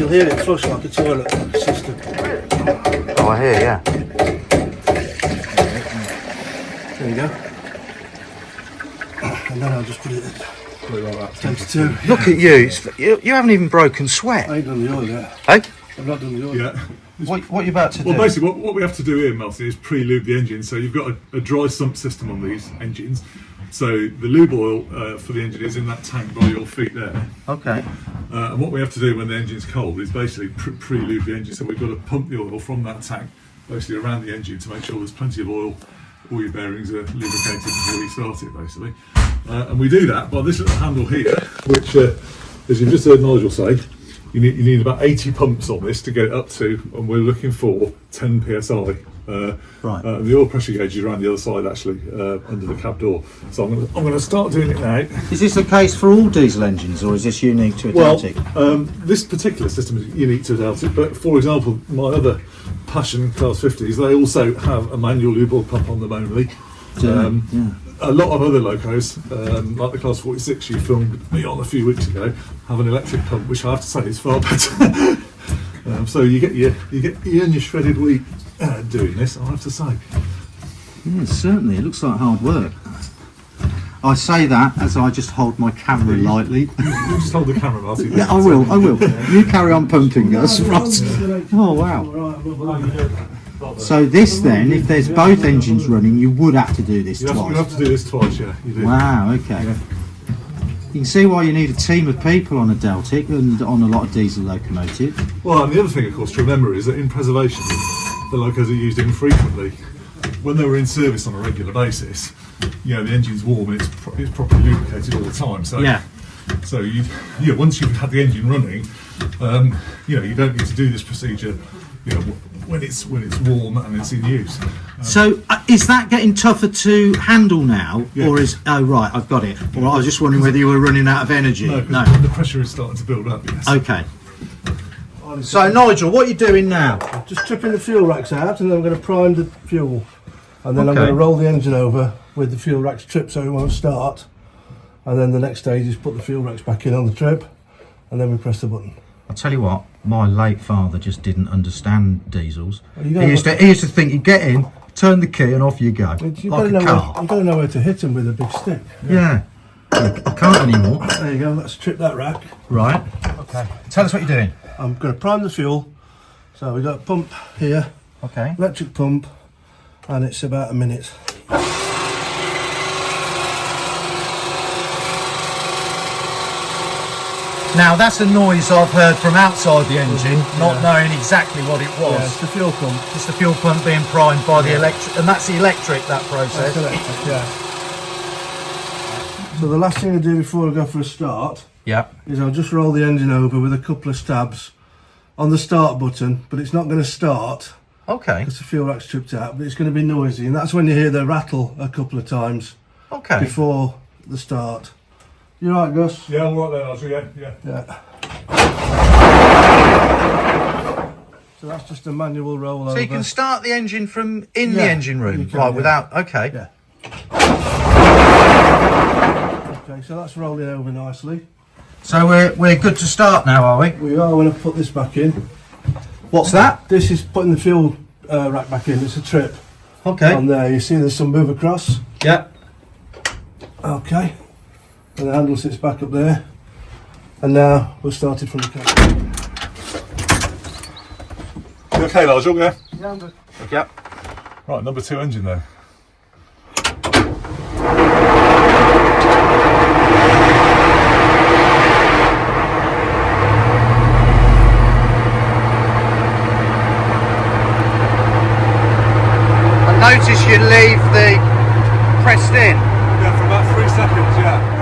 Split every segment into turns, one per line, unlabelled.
you'll hear it flush like a toilet system.
Oh, I hear, yeah.
There you go. And then I'll just put it in.
Put it like that.
Takes two.
Look at you. You haven't even broken sweat.
I ain't done the oil yet.
Hey?
I've not done the oil
Yeah.
What are you about to do?
Well, basically, what we have to do here, Melton, is pre-lube the engine. So you've got a dry sump system on these engines. So the lube oil for the engine is in that tank by your feet there.
Okay.
And what we have to do when the engine's cold is basically pre-lube the engine. So we've got to pump the oil from that tank basically around the engine to make sure there's plenty of oil, all your bearings are lubricated before you start it, basically. And we do that by this little handle here, which, as you've just heard Nigel say, you need about 80 pumps on this to get it up to, and we're looking for 10 psi.
Right.
The oil pressure gauge is around the other side, actually, under the cab door. So I'm going to start doing it now.
Is this the case for all diesel engines, or is this unique to a Deltic?
This particular system is unique to a Deltic, but for example, my other Passion Class 50s, they also have a manual lube oil pump on them only.
Yeah.
A lot of other locos, like the Class 46 you filmed me on a few weeks ago, have an electric pump, which I have to say is far better. So you earn your shredded wheat doing this, I have to say.
Yeah, certainly. It looks like hard work. I say that as I just hold my camera lightly.
You just hold the camera, Martin.
Yeah, I will. You carry on pumping us. Right. Oh, wow. So this then, if there's both engines running, you would have to do this twice.
You have to do this twice, yeah. You do.
Wow, okay. Yeah. You can see why you need a team of people on a Deltic and on a lot of diesel locomotive.
Well, and the other thing, of course, to remember is that in preservation, the locos are used infrequently. When they were in service on a regular basis, the engine's warm and it's properly lubricated all the time. So, So once you've had the engine running, you don't need to do this procedure. When it's warm and it's in use.
So is that getting tougher to handle now, or is right? I've got it. Well, I was just wondering whether you were running out of energy.
No, the pressure is starting to build up. Yes.
Okay. So Nigel, what are you doing now?
Just stripping the fuel racks out, and then I'm going to prime the fuel, and then I'm going to roll the engine over with the fuel racks tripped so it won't start. And then the next stage is put the fuel racks back in on the trip, and then we press the button.
I'll tell you what, my late father just didn't understand diesels. He used to think you get in, turn the key and off you go,
you've
like a car.
You've got to know where to hit them with a big stick.
Yeah. I can't anymore.
There you go, let's trip that rack.
Right. Okay. Tell us what you're doing.
I'm going to prime the fuel. So we've got a pump here.
Okay.
Electric pump, and it's about a minute.
Now that's a noise I've heard from outside the engine, not knowing exactly what it was.
Yeah, it's the fuel pump.
It's the fuel pump being primed by the electric, and that's the electric, that process.
That's electric, yeah. So the last thing I do before I go for a start is I'll just roll the engine over with a couple of stabs on the start button, but it's not going to start.
Okay.
Because the fuel rack's tripped out, but it's going to be noisy, and that's when you hear the rattle a couple of times.
Okay.
Before the start. You right, Gus?
Yeah, all right then, Archie, yeah.
So that's just a manual roll over.
So you can start the engine from in the engine room,
can,
without, okay.
Yeah. Okay, so that's rolling over nicely.
So we're good to start now, are we?
We are going to put this back in.
What's that?
This is putting the fuel rack back in. It's a trip.
Okay.
On there, you see there's some move across.
Yeah.
Okay. And the handle sits back up there. And now we'll start it from the cab.
You okay, Nigel? Yeah?
Yeah, I'm good.
Yep.
Right, number 2 engine though.
Notice you leave the pressed in.
Yeah, for about 3 seconds, yeah.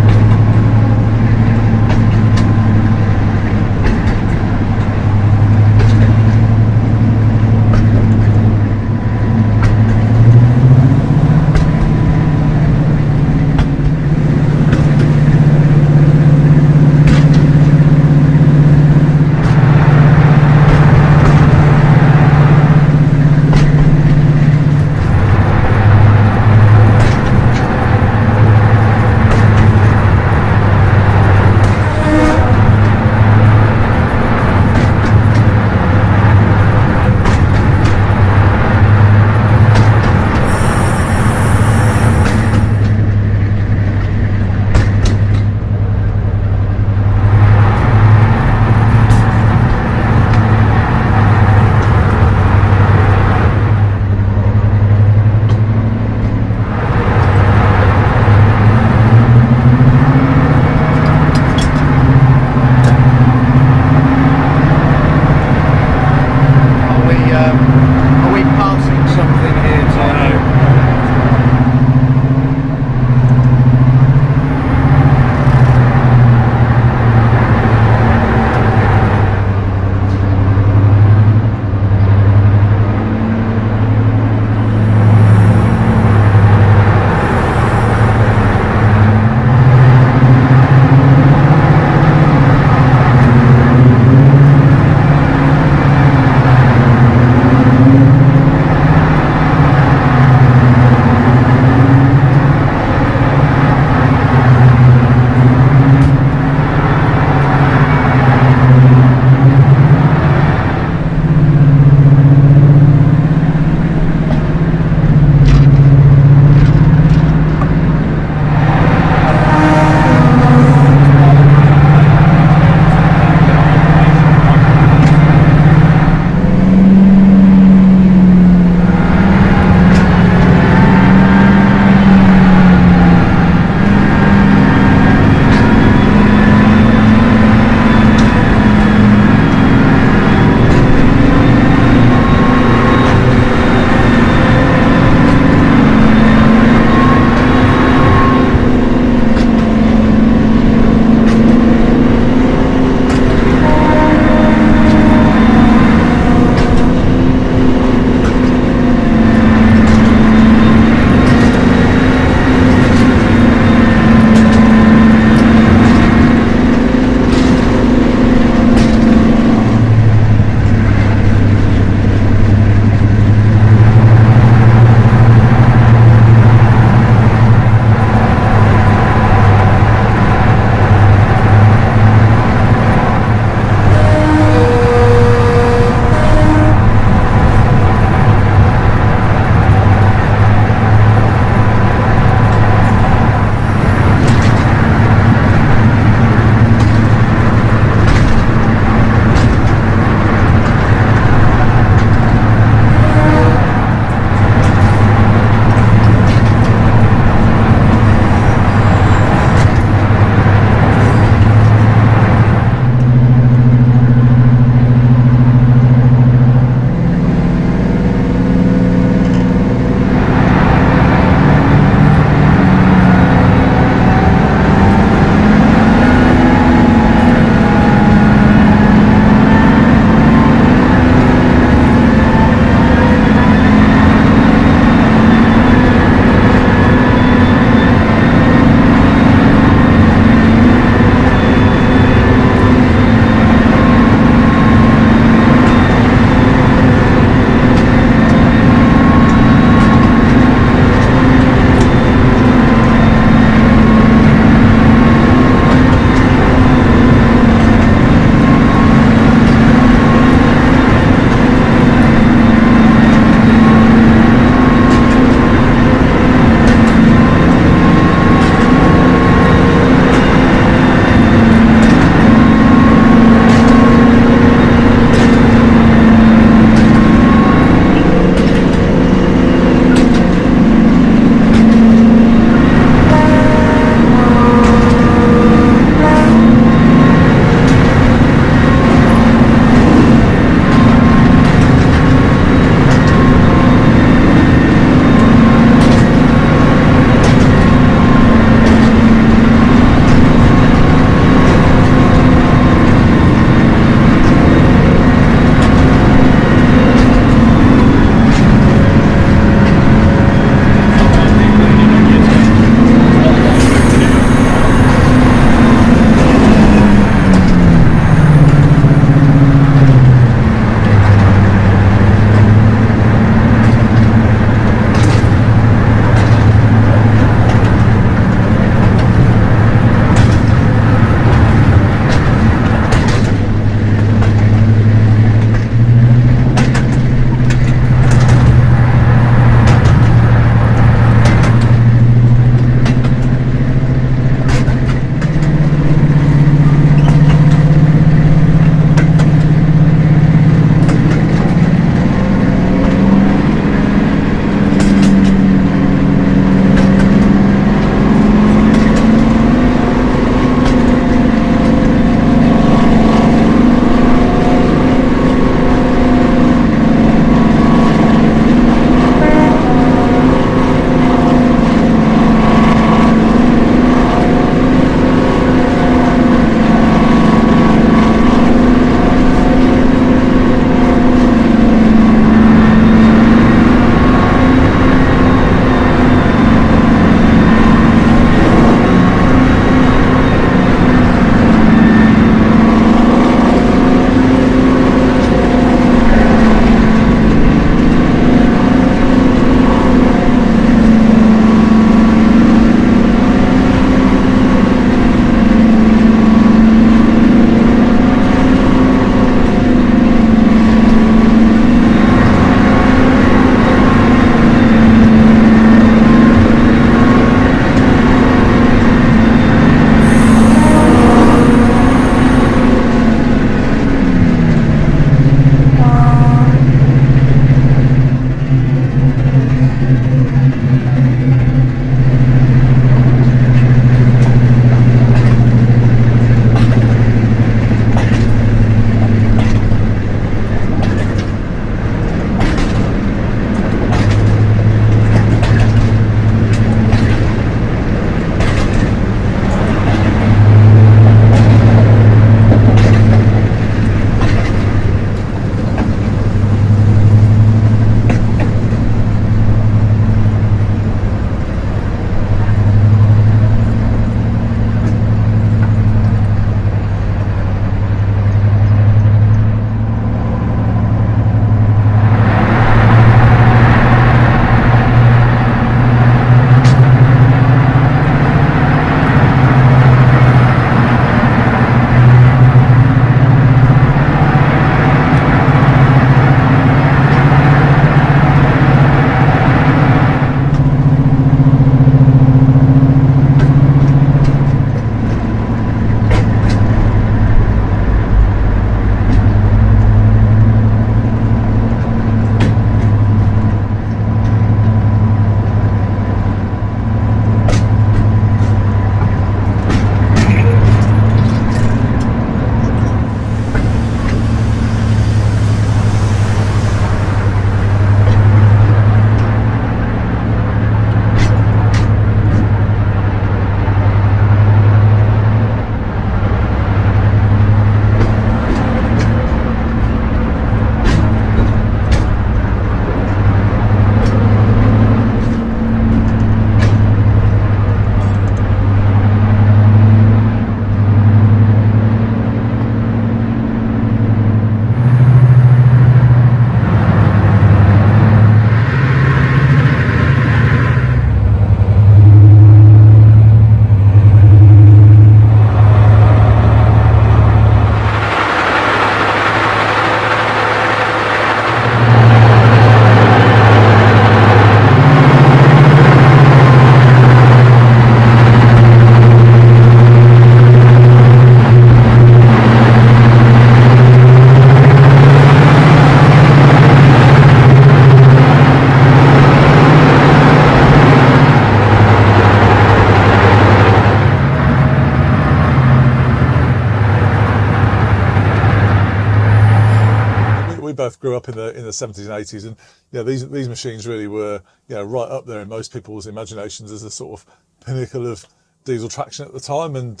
grew up in the 70s and 80s, and these machines really were right up there in most people's imaginations as a sort of pinnacle of diesel traction at the time. And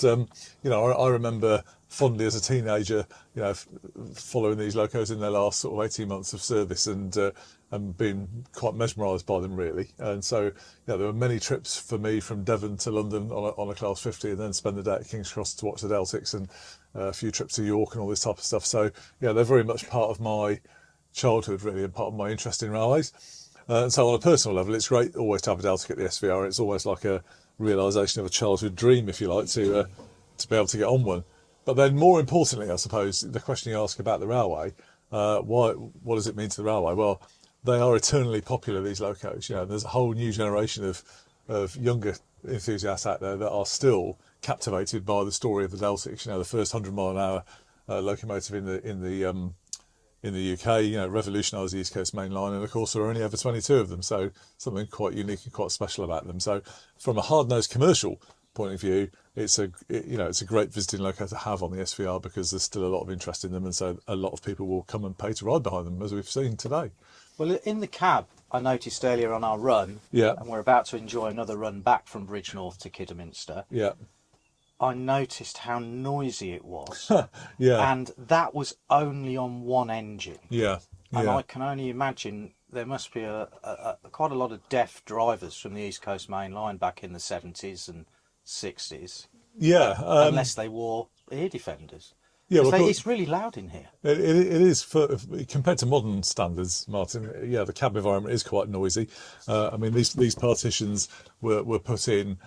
I remember fondly as a teenager, following these locos in their last sort of 18 months of service, and being quite mesmerised by them really. And so there were many trips for me from Devon to London on a Class 50, and then spend the day at King's Cross to watch the Deltics, and a few trips to York and all this type of stuff. So they're very much part of my childhood really, and part of my interest in railways. And so on a personal level, it's great always to have a Deltic at the SVR. It's always like a realisation of a childhood dream, if you like, to be able to get on one. But then more importantly, I suppose, the question you ask about the railway, what does it mean to the railway? Well, they are eternally popular, these locos. There's a whole new generation of younger enthusiasts out there that are still captivated by the story of the Deltics. The first 100-mile-an-hour locomotive in the UK, revolutionised the East Coast Main Line, and of course there are only ever 22 of them, so something quite unique and quite special about them. So from a hard-nosed commercial point of view, it's a great visiting loco to have on the SVR, because there's still a lot of interest in them, and so a lot of people will come and pay to ride behind them, as we've seen today.
Well, in the cab, I noticed earlier on our run, and we're about to enjoy another run back from Bridgnorth to Kidderminster.
Yeah.
I noticed how noisy it was.
Yeah.
And that was only on one engine.
Yeah.
And I can only imagine there must be quite a lot of deaf drivers from the East Coast Main Line back in the 70s and 60s.
Yeah.
Unless they wore ear defenders.
Yeah,
it's really loud in here.
It is, compared to modern standards, Martin. Yeah, the cab environment is quite noisy. I mean, these partitions were put in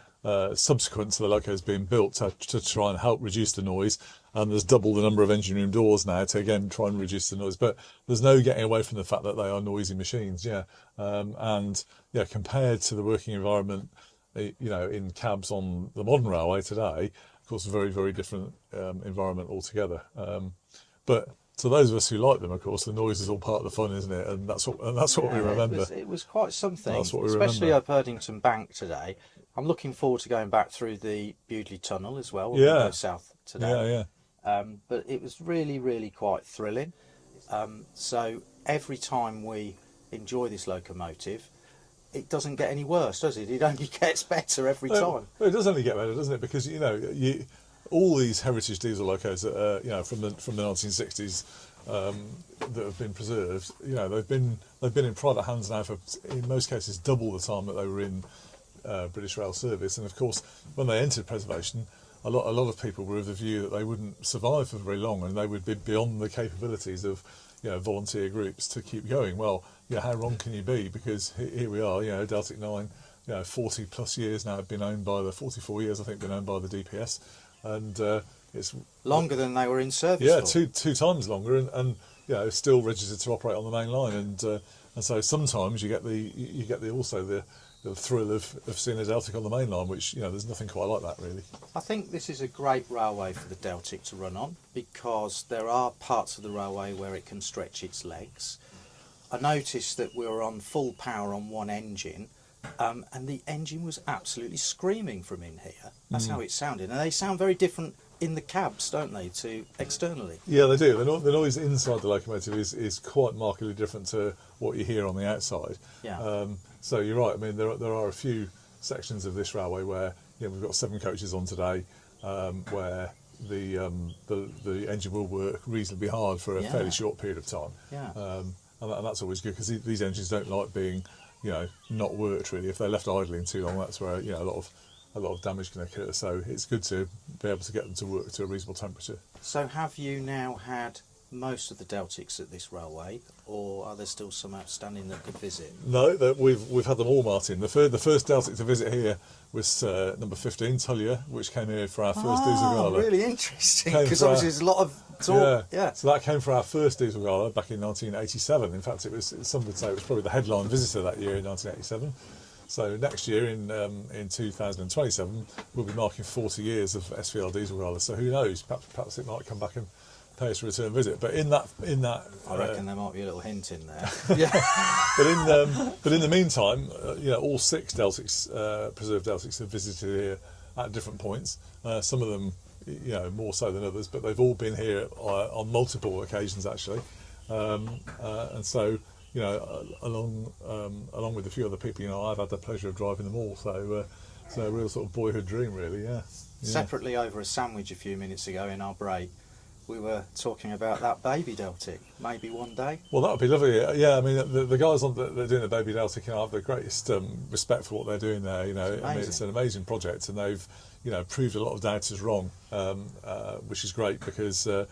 subsequent to the locos being built to try and help reduce the noise. And there's double the number of engine room doors now to again try and reduce the noise. But there's no getting away from the fact that they are noisy machines. Yeah, compared to the working environment, in cabs on the modern railway today. Of course, a very, very different environment altogether. But to those of us who like them, of course, the noise is all part of the fun, isn't it? And that's what we remember.
It was quite something,
That's what we
especially
remember.
up Erdington Bank today. I'm looking forward to going back through the Bewdley Tunnel as well when we go south today. But it was really, really quite thrilling. So every time we enjoy this locomotive, it doesn't get any worse, does it? It only gets better every time.
It does only get better, doesn't it? Because all these heritage diesel locos that from the 1960s that have been preserved, they've been in private hands now for, in most cases, double the time that they were in British Rail service. And of course, when they entered preservation, a lot of people were of the view that they wouldn't survive for very long, and they would be beyond the capabilities of volunteer groups to keep going. Well, how wrong can you be? Because here we are, Deltic 9, 40 plus years now have been owned by 44 years, I think, been owned by the DPS, and it's
longer than they were in service.
Yeah,
for.
two times longer, and still registered to operate on the main line, and so sometimes you get the thrill of seeing a Deltic on the main line, which there's nothing quite like that really.
I think this is a great railway for the Deltic to run on, because there are parts of the railway where it can stretch its legs. I noticed that we were on full power on one engine, and the engine was absolutely screaming from in here. That's how it sounded, and they sound very different in the cabs, don't they, to externally?
Yeah, they do. The noise inside the locomotive is quite markedly different to what you hear on the outside.
Yeah.
So you're right. I mean, there are a few sections of this railway where we've got 7 coaches on today, where the engine will work reasonably hard for a fairly short period of time.
Yeah.
And that's always good, because these engines don't like being not worked really. If they're left idling too long, that's where a lot of damage can occur. So it's good to be able to get them to work to a reasonable temperature.
So have you now had most of the Deltics at this railway, or are there still some outstanding that could visit?
No, we've had them all, Martin. The first Deltic to visit here was number 15, Tullier, which came here for our first diesel gala.
Really interesting, because obviously there's a lot of talk. Yeah.
So that came for our first diesel gala back in 1987. In fact, some would say it was probably the headline visitor that year in 1987. So next year in 2027, we'll be marking 40 years of SVR diesel gala. So who knows? Perhaps it might come back and pay us a return visit. But in that,
I reckon there might be a little hint in there.
Yeah. but in the meantime, all 6 Deltics, preserved Deltics, have visited here at different points. Some of them, more so than others, but they've all been here on multiple occasions actually. And so, you know, along with a few other people, you know, I've had the pleasure of driving them all. So a real sort of boyhood dream, really. Yeah.
Separately, over a sandwich a few minutes ago in our break, we were talking about that baby Deltic. Maybe one day.
Well, that would be lovely. Yeah, I mean, the guys that are doing the baby Deltic, you know, I have the greatest respect for what they're doing there. You know, I mean, it's an amazing project, and they've, you know, proved a lot of doubters wrong, which is great because, you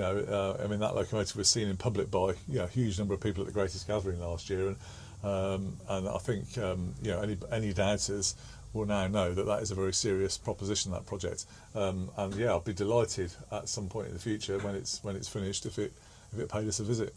know, I mean, that locomotive was seen in public by, you know, a huge number of people at the Greatest Gathering last year, and I think, you know, any doubters will now know that that is a very serious proposition, that project, and yeah, I'll be delighted at some point in the future when it's finished if it paid us a visit.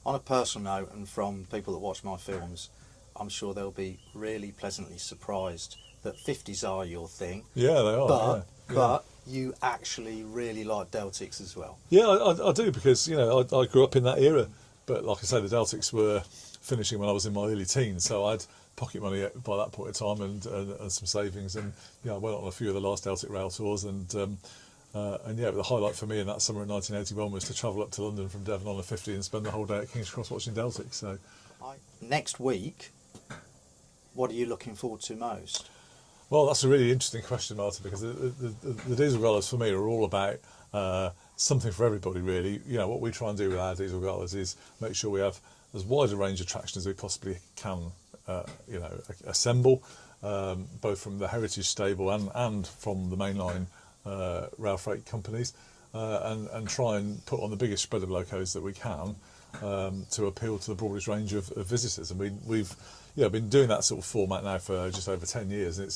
On a personal note, and from people that watch my films, I'm sure they'll be really pleasantly surprised that 50s are your thing.
Yeah, they are.
But you actually really like Deltics as well.
Yeah, I do, because, you know, I grew up in that era, but like I say, the Deltics were finishing when I was in my early teens, so I'd pocket money by that point in time and some savings, and you know, I went on a few of the last Deltic rail tours, and yeah, the highlight for me in that summer in 1981 was to travel up to London from Devon on a 50 and spend the whole day at King's Cross watching Deltic. So
next week, what are you looking forward to most?
Well, that's a really interesting question, Martin, because the diesel galas for me are all about something for everybody, really. You know, what we try and do with our diesel galas is make sure we have as wide a range of attraction as we possibly can, you know, assemble, both from the heritage stable and from the mainline rail freight companies, and try and put on the biggest spread of locos that we can to appeal to the broadest range of visitors. And we've been doing that sort of format now for just over 10 years, and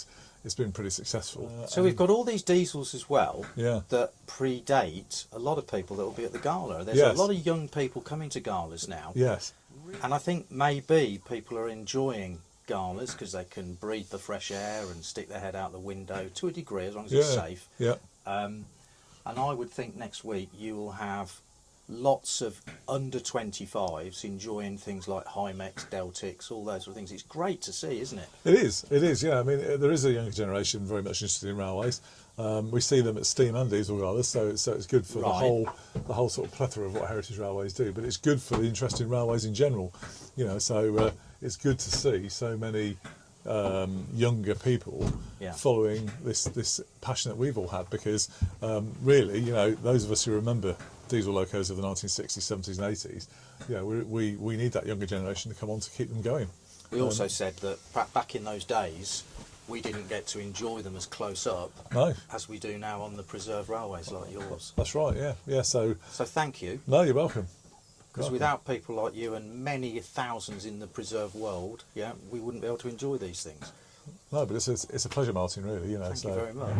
it's been pretty successful.
So we've got all these diesels as well,
yeah,
that predate a lot of people that will be at the gala. There's
yes.
a lot of young people coming to galas now.
Yes.
And I think maybe people are enjoying galas because they can breathe the fresh air and stick their head out the window to a degree, as long as it's safe.
Yeah.
And I would think next week you will have lots of under 25s enjoying things like Hymex, Deltics, all those sort of things. It's great to see, isn't it?
It is, yeah. I mean, there is a younger generation very much interested in railways. We see them at steam and diesel galas, so it's good for the whole sort of plethora of what heritage railways do. But it's good for the interest in railways in general, you know. So it's good to see so many younger people following this passion that we've all had, because really, you know, those of us who remember diesel locos of the 1960s, 70s and 80s, you know, we need that younger generation to come on to keep them going.
We also said that back in those days we didn't get to enjoy them as close up as we do now on the preserved railways like yours.
That's right, yeah. So
thank you.
No, you're welcome.
Because without people like you and many thousands in the preserved world, we wouldn't be able to enjoy these things.
No, but it's a pleasure, Martin, really, you know.
Thank you very much.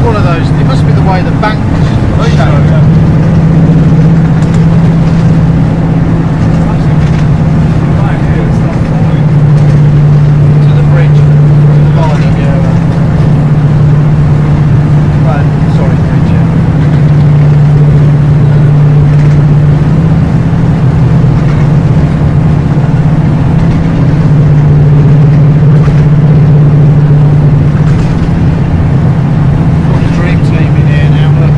one of those. It must be the way the bank was showing. To the bridge. Line, yeah. Sorry, bridge, yeah. Got the dream team in here now, look.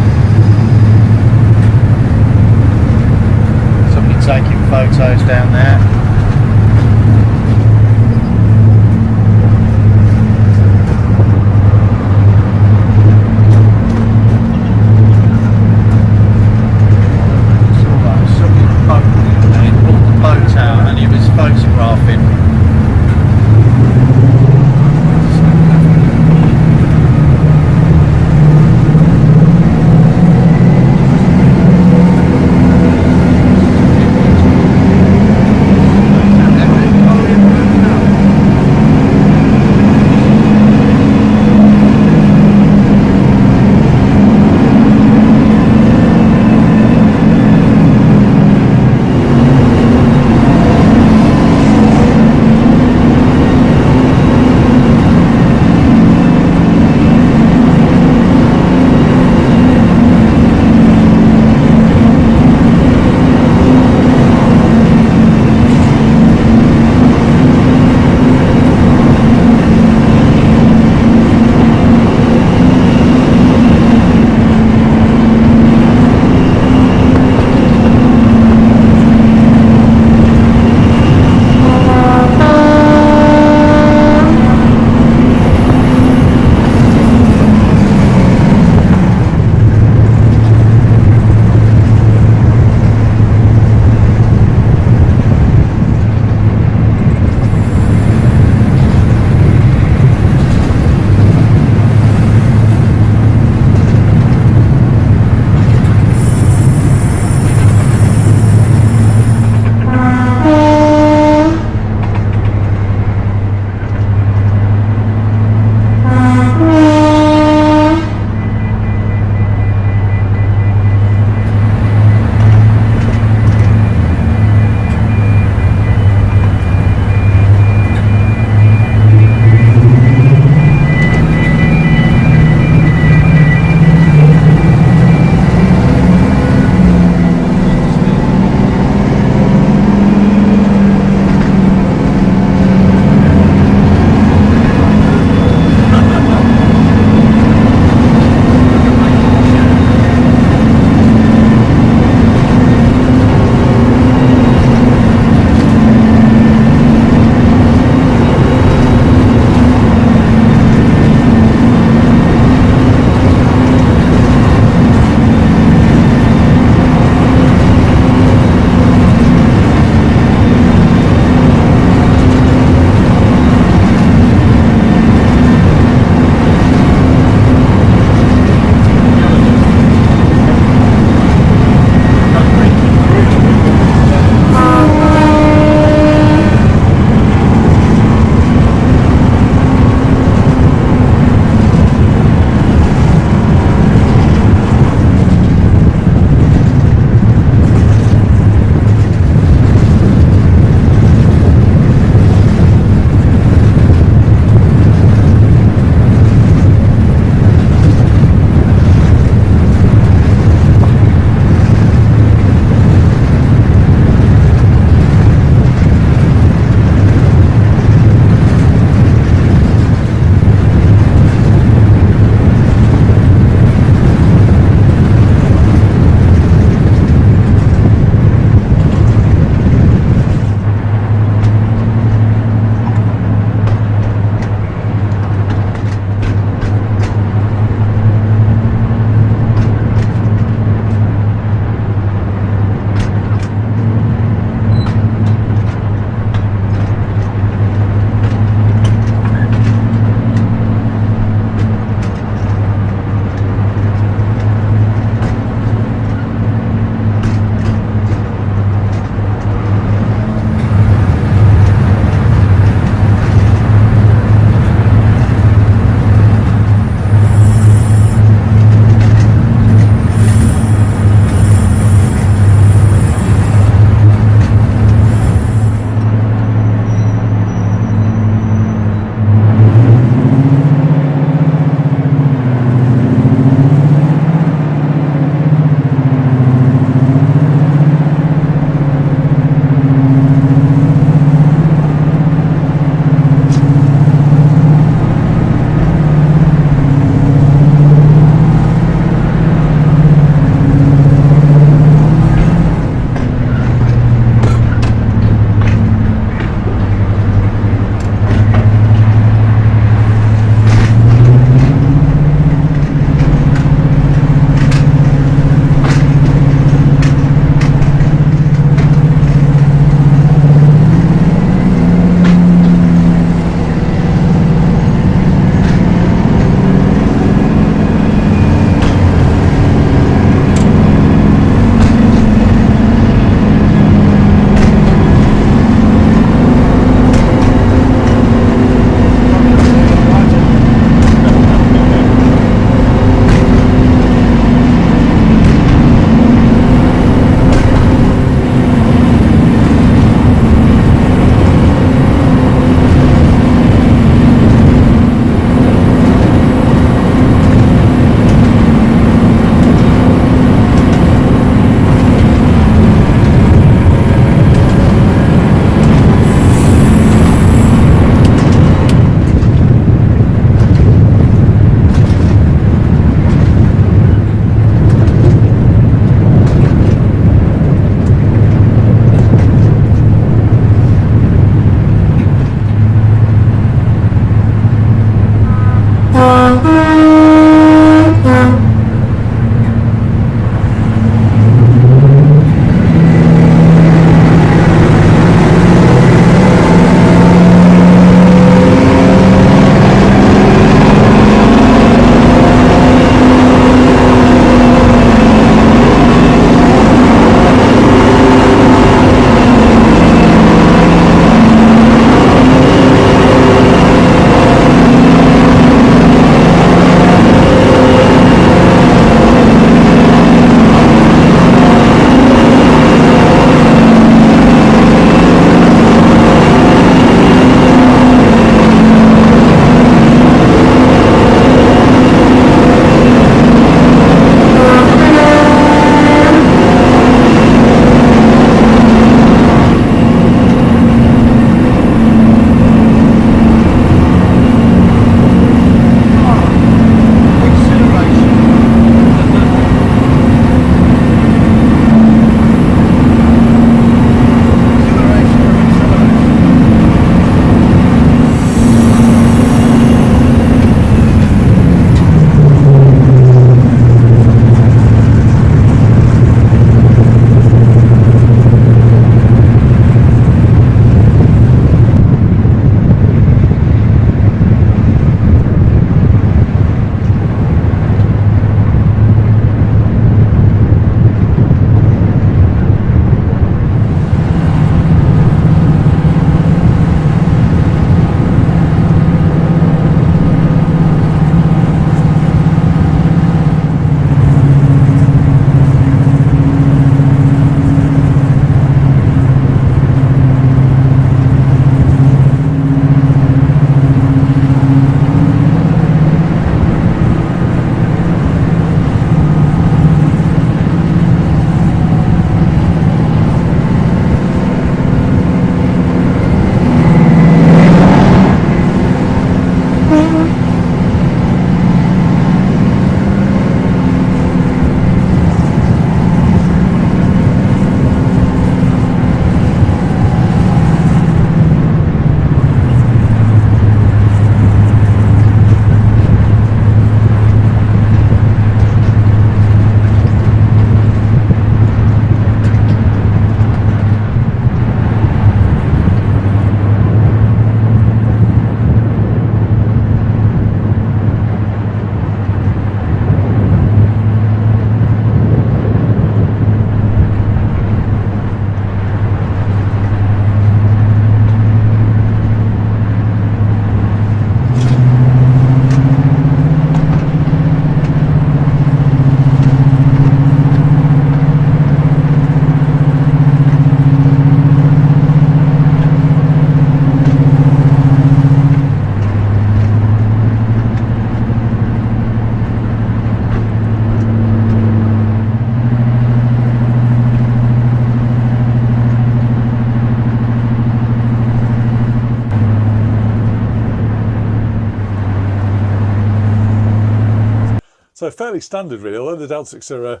So fairly standard really, although the Deltics are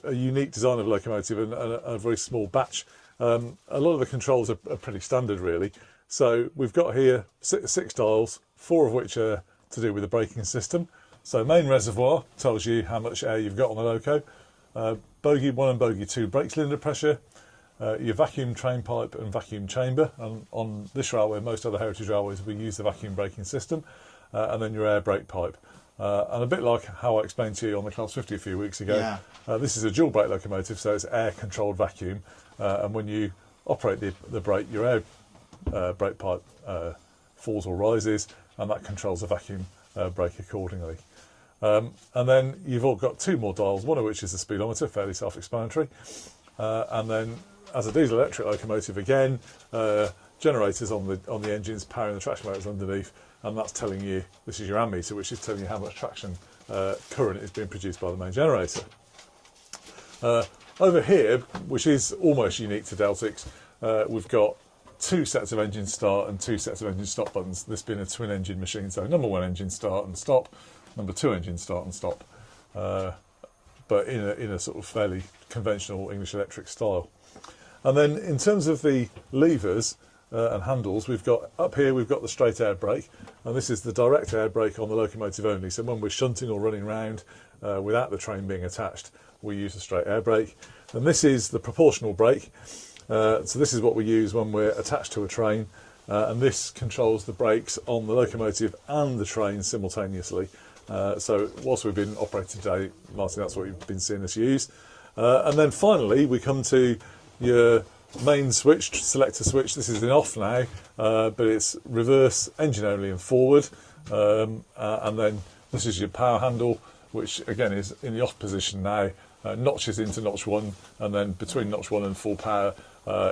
a unique design of locomotive and a very small batch. A lot of the controls are pretty standard really. So we've got here six dials, 4 of which are to do with the braking system. So main reservoir tells you how much air you've got on the loco. Bogie 1 and bogie 2 brake cylinder pressure. Your vacuum train pipe and vacuum chamber, and on this railway, most other heritage railways, we use the vacuum braking system, and then your air brake pipe. And a bit like how I explained to you on the Class 50 a few weeks ago, this is a dual brake locomotive, so it's air controlled vacuum, and when you operate the brake, your air brake pipe falls or rises, and that controls the vacuum brake accordingly. And then you've all got 2 more dials, one of which is the speedometer, fairly self-explanatory, and then as a diesel electric locomotive again, generators on the engines powering the traction motors underneath, and that's telling you, this is your ammeter, which is telling you how much traction current is being produced by the main generator. Over here, which is almost unique to Deltics, we've got 2 sets of engine start and 2 sets of engine stop buttons, this being a twin engine machine, so number 1 engine start and stop, number 2 engine start and stop, but in a sort of fairly conventional English electric style. And then in terms of the levers and handles, we've got up here, we've got the straight air brake, and this is the direct air brake on the locomotive only. So when we're shunting or running round without the train being attached, we use the straight air brake. And this is the proportional brake. So this is what we use when we're attached to a train, and this controls the brakes on the locomotive and the train simultaneously. So whilst we've been operating today, Martin, that's what you've been seeing us use. And then finally, we come to your main switch, selector switch. This is in off now, but it's reverse, engine only and forward. And then this is your power handle, which again is in the off position now. Notches into notch 1, and then between notch 1 and full power,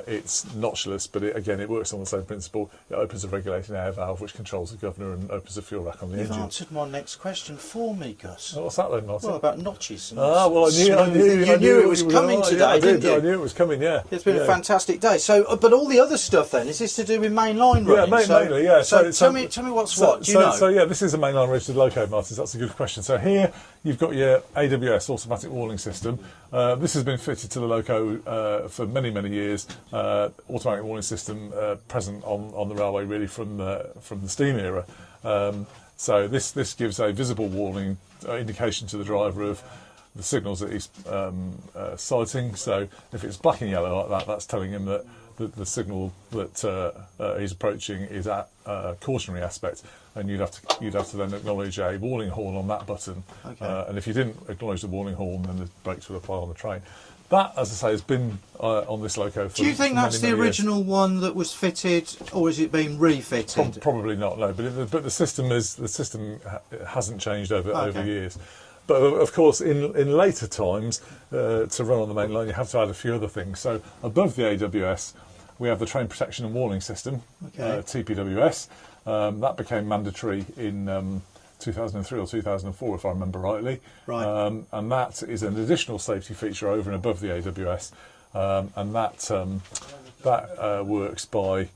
it's notchless, but it works on the same principle. It opens a regulating air valve which controls the governor and opens the fuel rack on the engine.
You've answered my next question for me, Gus.
Oh, what's that then, Martin?
Well, about notches. And
well, I
knew it was coming today, didn't you?
I knew it was coming, yeah.
It's been a fantastic day. So, but all the other stuff then, is this to do with mainline running?
Yeah, mainly, yeah.
So tell me what's what, do you know?
So yeah, this is a mainline registered loco, Martin, that's a good question. So here you've got your AWS, automatic warning system. This has been fitted to the loco for many, many years. Automatic warning system present on the railway really from the steam era. So this gives a visible warning indication to the driver of the signals that he's sighting. So if it's black and yellow like that, that's telling him that the signal that he's approaching is at cautionary aspect, and you'd have to then acknowledge a warning horn on that button. Okay. And if you didn't acknowledge the warning horn, then the brakes would apply on the train. That, as I say, has been on this loco for
Do you think that's the original one that was fitted, or is it being refitted?
Probably not, no. But the system hasn't changed over years. But of course, in later times, to run on the main line, you have to add a few other things. So above the AWS, we have the train protection and warning system, TPWS. That became mandatory in 2003 or 2004, if I remember rightly. Right. And that is an additional safety feature over and above the AWS, and that works by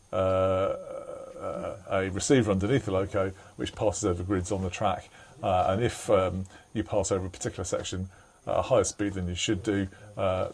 a receiver underneath the loco, which passes over grids on the track. And if you pass over a particular section at a higher speed than you should do,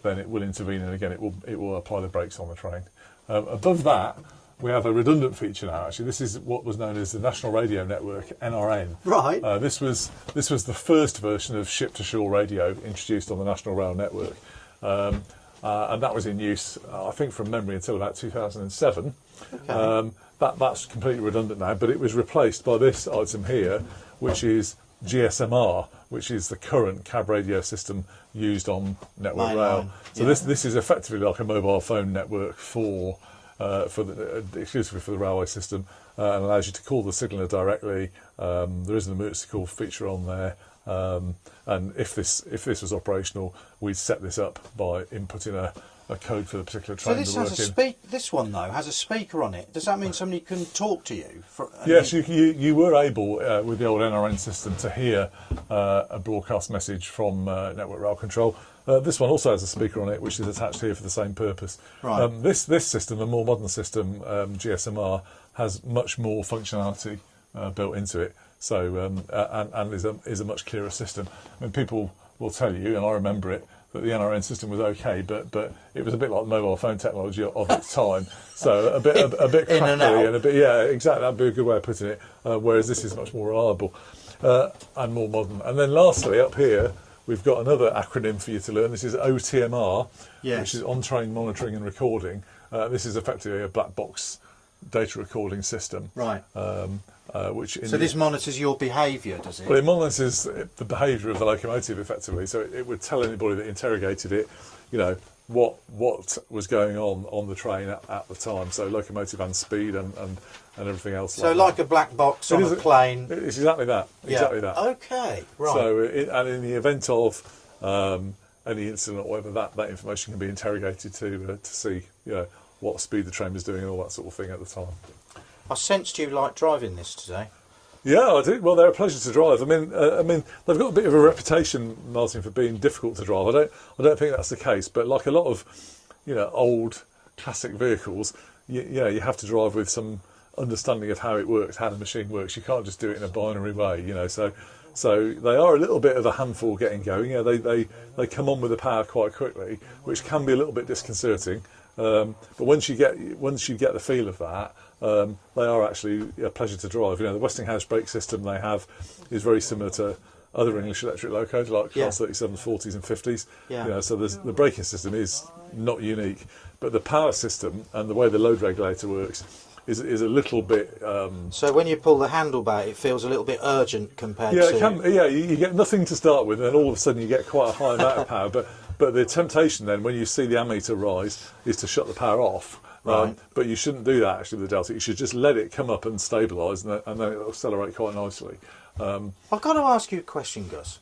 then it will intervene, and again it will apply the brakes on the train. Above that, we have a redundant feature now. Actually, this is what was known as the National Radio Network, NRN.
Right.
This was the first version of ship-to-shore radio introduced on the National Rail Network, and that was in use, I think, from memory until about 2007. Okay. That's completely redundant now, but it was replaced by this item here, which is GSMR, which is the current cab radio system used on Network Rail. So this is effectively like a mobile phone network exclusively for the railway system, and allows you to call the signaller directly. There is an emergency call feature on there, and if this was operational, we'd set this up by inputting a code for the particular train to work in.
This one though has a speaker on it. Does that mean somebody can talk to you?
Yes, you were able with the old NRN system to hear a broadcast message from Network Rail Control. This one also has a speaker on it, which is attached here for the same purpose. Right. This system, the more modern system, GSMR, has much more functionality built into it. and is a much clearer system. I mean, people will tell you, and I remember it, that the NRN system was okay, but it was a bit like mobile phone technology of its time. So a bit
In and
crackly
out.
and a bit, exactly. That'd be a good way of putting it. Whereas this is much more reliable and more modern. And then lastly, up here, we've got another acronym for you to learn. This is OTMR, which is on-train monitoring and recording. This is effectively a black box data recording system.
Right.
So
this monitors your behaviour, does it?
Well, it monitors the behaviour of the locomotive effectively. So it would tell anybody that interrogated it, what was going on the train at the time. So locomotive and speed and everything else.
So like a black box on a plane.
It's exactly that. Exactly that.
Okay. Right.
So and in the event of any incident or whatever, that information can be interrogated to see what speed the train was doing and all that sort of thing at the time.
I sensed you like driving this today.
Yeah, I do. Well, they're a pleasure to drive. I mean, they've got a bit of a reputation, Martin, for being difficult to drive. I don't think that's the case. But like a lot of, old classic vehicles, you have to drive with some understanding of how it works, how the machine works. You can't just do it in a binary way, So they are a little bit of a handful getting going. They come on with the power quite quickly, which can be a little bit disconcerting. But once you get the feel of that, they are actually a pleasure to drive. The Westinghouse brake system they have is very similar to other English electric locos like Class 37s, 40s and 50s.
Yeah.
So the braking system is not unique, but the power system and the way the load regulator works is a little bit.
So when you pull the handle back, it feels a little bit urgent compared to.
It can. Yeah, you get nothing to start with, and then all of a sudden you get quite a high amount of power. But the temptation then, when you see the ammeter rise, is to shut the power off.
Right.
But you shouldn't do that actually with the Deltic. You should just let it come up and stabilise, and then it'll accelerate quite nicely.
I've got to ask you a question, Gus.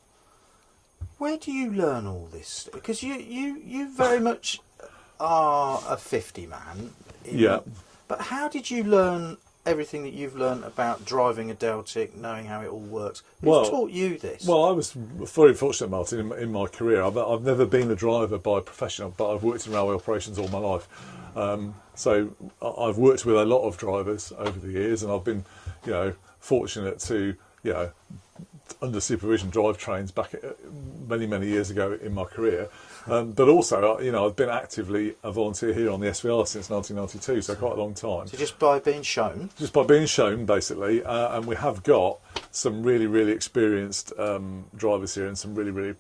Where do you learn all this? Because you very much are a 50 man.
Yeah.
But how did you learn everything that you've learned about driving a Deltic, knowing how it all works? Who's taught you this?
Well, I was very fortunate, Martin, in my career. I've never been a driver by profession, but I've worked in railway operations all my life. So I've worked with a lot of drivers over the years, and I've been, fortunate to, under supervision drive trains back many years ago in my career. But also, I've been actively a volunteer here on the SVR since 1992, so quite a long time.
So just by being shown?
Just by being shown, basically. And we have got some really experienced drivers here and some really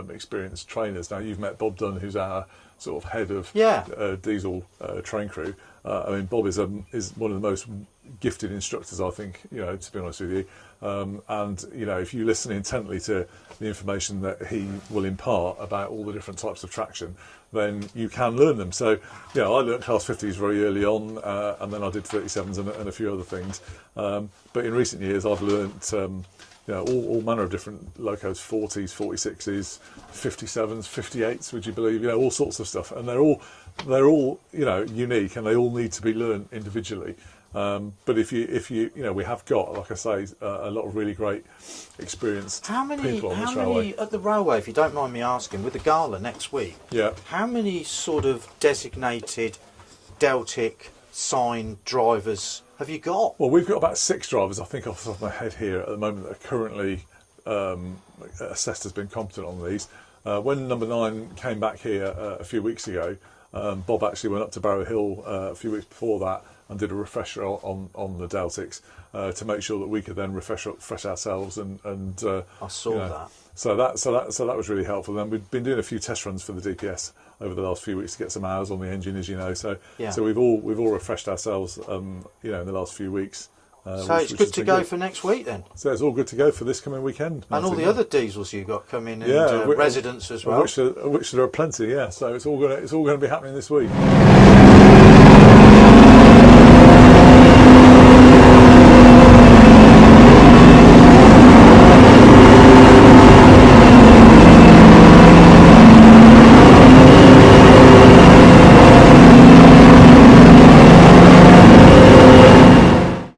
experienced trainers. Now, you've met Bob Dunn, who's our sort of head of diesel train crew. Bob is one of the most gifted instructors, I think, to be honest with you. And if you listen intently to the information that he will impart about all the different types of traction, then you can learn them. So, I learned Class 50s very early on, and then I did 37s and a few other things. But in recent years, I've learnt all manner of different locos, 40s, 46s, 57s, 58s, would you believe? All sorts of stuff, and they're all unique, and they all need to be learned individually. But if you we have got, like I say, a lot of really great experienced people on this railway. How many
at the railway, if you don't mind me asking, with the gala next week?
Yeah.
How many sort of designated Deltic signed drivers have you got?
Well, we've got about 6 drivers, I think, off the top of my head here at the moment that are currently assessed as being competent on these. When number 9 came back here a few weeks ago, Bob actually went up to Barrow Hill a few weeks before that and did a refresher on the Deltics to make sure that we could then refresh ourselves and
I saw that.
So that was really helpful. And we've been doing a few test runs for the DPS over the last few weeks to get some hours on the engine, as you know. So we've all refreshed ourselves, in the last few weeks.
So it's good to go for next week then.
So it's all good to go for this coming weekend.
And all the other diesels you got coming and residents as well.
Which there are plenty. Yeah. So it's all going to be happening this week.